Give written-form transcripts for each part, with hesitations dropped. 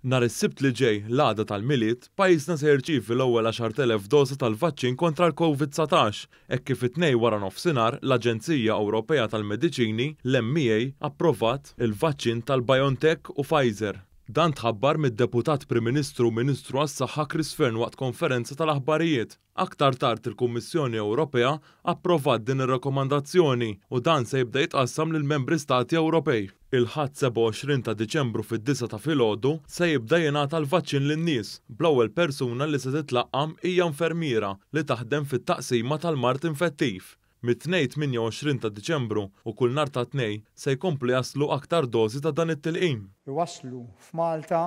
Nhar is-Sibt li ġej l-għada tal-Milied, pajjiżna se jirċievi l-ewwel 10,000 dożi tal-vaċċin kontra l-COVID-19 hekk kif it-tnejn wara nofsinhar l-Aġenzija Ewropea tal-Mediċini l-EMA approvat il-vaċċin tal-BioNTech u Pfizer. Dan tħabbar mid-Deputat Prim Ministru u Ministru għas-Saħħa Chris Fearn waqt konferenza tal-aħbarijiet. Aktar tard il-Kummissjoni Ewropea approvat din ir-rakkomandazzjoni u dan se jibda jitqassam lill-Membri Stati Ewropej. Il-ħadd 27 ta' Diċembru fid-9 ta' filgħodu se jibda jingħata l-vaċċin lin-nies. Bl-ewwel persuna li se titlaqqam hija infermiera li taħdem fit-taqsima tal-mart infettiv. Mit-2 28 ta' Diċembru u kull nhar ta' tnejn se jkomplu jaslu aktar dożi ta' dan it-tilqim. Iwasslu f'Malta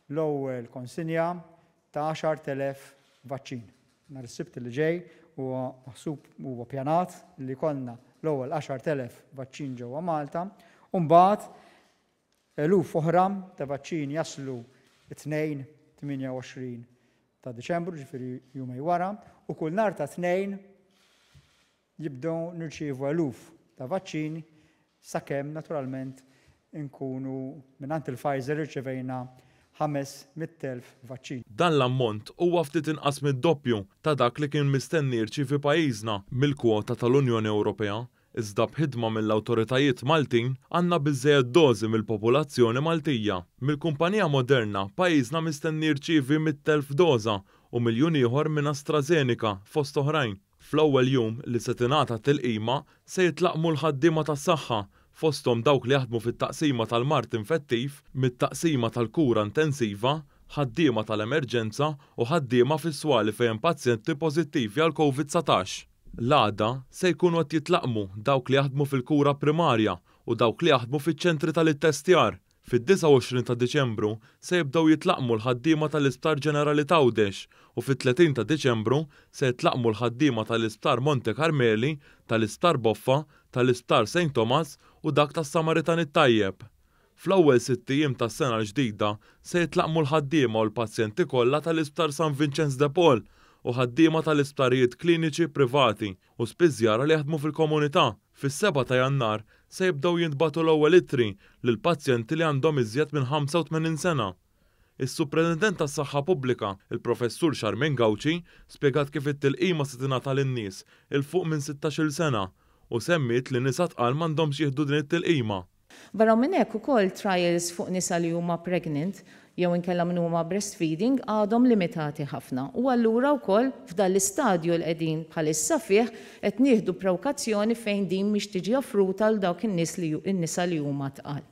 l-ewwel konsinja ta' 10,000 vaċċin. Nhar is-Sibt li ġej huwa maħsub huwa ppjanat li jkollna l-ewwel 10,000 vaċċin ġewwa Malta u mbagħad eluf oħra ta' vaċċin jaslu it-tnejn 28 ta' Diċembru, ġifieri jumej wara, u kull nhar ta' tnejn jibdew nirċievu eluf ta' vaċċini sakemm naturalment inkunu mingħand il-Pfizer irċevejna 500,000 vaċċin. Dan l-ammont huwa ftit inqas mid-doppju ta' dak li kien mistenni jirċievi pajjiżna mill-kwota tal-Unjoni Ewropea. Iżda b'ħidma mill-awtoritajiet Maltin għandna biżżejjed dożi mill-popolazzjoni Maltija. Mill-kumpanija Moderna pajjiżna mistenni jirċievi 100,000 doża u miljun ieħor minn AstraZeneca fost oħrajn. Fl-ewwel jum li se tingħata tilqima se jitlaqmu l-ħaddiema tas-saħħa fosthom dawk li jaħdmu fit-taqsima tal-mart infettiv, mit-taqsima tal-kura intensiva, ħaddiema tal-emerġenza u ħaddiema fis-swali fejn pazjenti pożittivi għal COVID-19. L-għada se jkunu qed jitlaqmu dawk li jaħdmu fil-kura primarja u dawk li jaħdmu fiċ-ċentri tal-ittestjar. Fid-29 ta' Diċembru se jibdew jitlaqmu l-ħaddiema tal-Isptar Ġenerali Tawdex u fit-30 ta' Diċembru se jitlaqmu l-ħaddiema tal-Isptar Monte Carmeli, tal-Isptar Boffa, tal-Isptar St. Thomas u dak tas-Samaritan it-Tajjeb. Fl-ewwel 6 ijiem tas-sena l-ġdida se jitlaqmu l-ħaddiema u l-pazjenti kollha tal-Isptar San Vincenz de Paul u ħaddiema tal-isptarijiet kliniċi privati u spiżjara li jaħdmu fil-komunità. Fis-7 ta' Jannar se jibdew jintbagħtu l-ewwel ittri lil pazjenti li għandhom iżjed minn 85 sena. Is-Supretendent tas-Saħħa Pubblika, il-Professur Charmaine Gauci, spjegat kif it-tilqima se tingħata lin-nies il fuq minn 16-il sena u semmiet li nisa tqal m'għandhomx jieħdu din it-tilqima. Barra minn hekk ukoll trials fuq nisa li huma pregnant jew inkella min huma breastfeeding għadhom limitati ħafna. U allura wkoll f'dan l-istadju l qegħdin bħalissa fih qed nieħdu prewkazzjoni fejn din mhix tiġi offruta għal dawk in-nisa li huma tqal.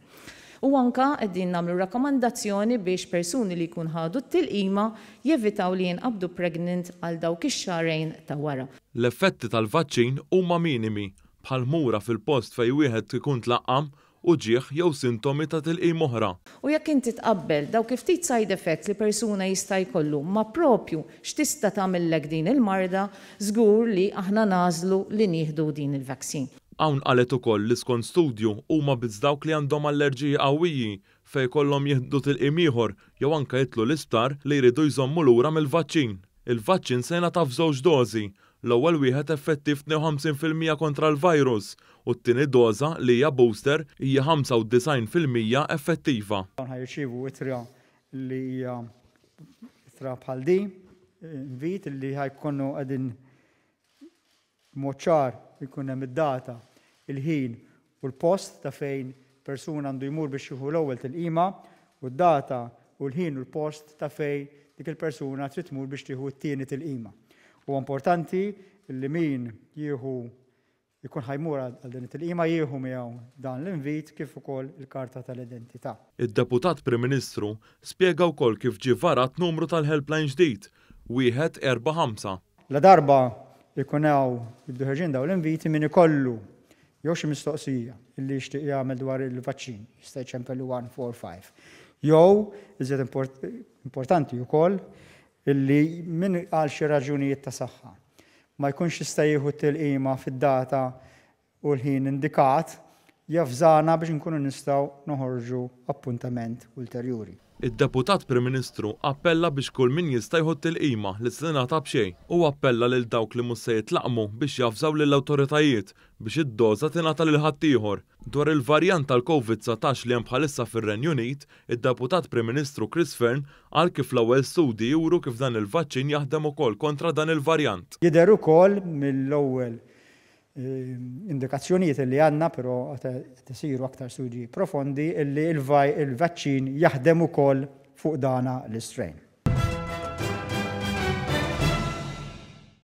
U anka qegħdin nagħmlu rakkomandazzjoni biex persuni li jkun ħadu t-tilqima jevitaw li jinqabdu pregnant għal dawk ix-xahrejn ta' wara. L-effetti tal-vaċċin huma minimi bħal mura fil-post fejn wieħed ikun tlaqqam u ġieħ jew sintomi ta' tilqim oħra. U jekk inti tqabbel dawk ftit side effects li persuna jista' jkollu ma propju x'tista' tagħmellek din il-marda, żgur li aħna nażlu li nieħdu din il-vaccine. Hawn qalet ukoll li skont studju huma biss dawk li għandhom allerġiji qawwijji fejn jkollhom jieħdu tilqim ieħor jew anke jitlu l-isptar li jridu jżommu lura mill-vaċċin. Il-vaċċin se jingħata f'żewġ dożi. L-ewwel wieħed effettiv 52% kontra l-virus u t-tieni doża li hija booster hija 95% effettiva. Ħajrċievu ittra li hija ittra bħal di, invit li ħajkunu qegħdin mod ċar jkun hemm id-data, il-ħin u l-post ta' fejn persuna għandu jmur biex jieħu l-ewwel tilqima u d-data u l-ħin u l-post ta' fejn dik il-persuna trid tmur biex tieħu t-tieni tilqima. U importanti li min jieħu jkun ħajmur għal din it-tilqima jieħu miegħu dan l-invit kif ukoll il-karta tal-identità. Id-Deputat Prim Ministru spjega wkoll kif ġie varat numru tal-helpline ġdid, 145. La darba jkun hawn jibdu dawn l-inviti min ikollu jew xi mistoqsija illi jixtieq jagħmel dwar il-vaċċin, jista' jċempel 145. Jew iżjed importanti wkoll illi min għal xi raġunijiet ta' saħħa ma jkunx jista' jieħu tilqima fid-data u l-ħin indikat jafżana biex inkunu nistgħu noħorġu appuntament ulterjuri. Id-Deputat Prim Ministru appella biex kull min jista' jħodd il-qima li se tingħata b'xejn u appella lil dawk li mhux se jitlaqmu biex jafżaw lill-awtoritajiet biex id-doża tingħata lil ħaddieħor. Dwar il-varjant tal-COVID-19 li hemm bħalissa fir-Renju Unit, id-Deputat Prim Ministru Chris Fearn qal kif l-ewwel studji juru kif dan il-vaċċin jaħdem ukoll kontra dan il-varjant. Jidher ukoll mill-ewwel indikazzjonijiet li għandna, però qed isiru aktar studji profondi illi il-vaċċin jaħdem ukoll fuq dana l-istrain.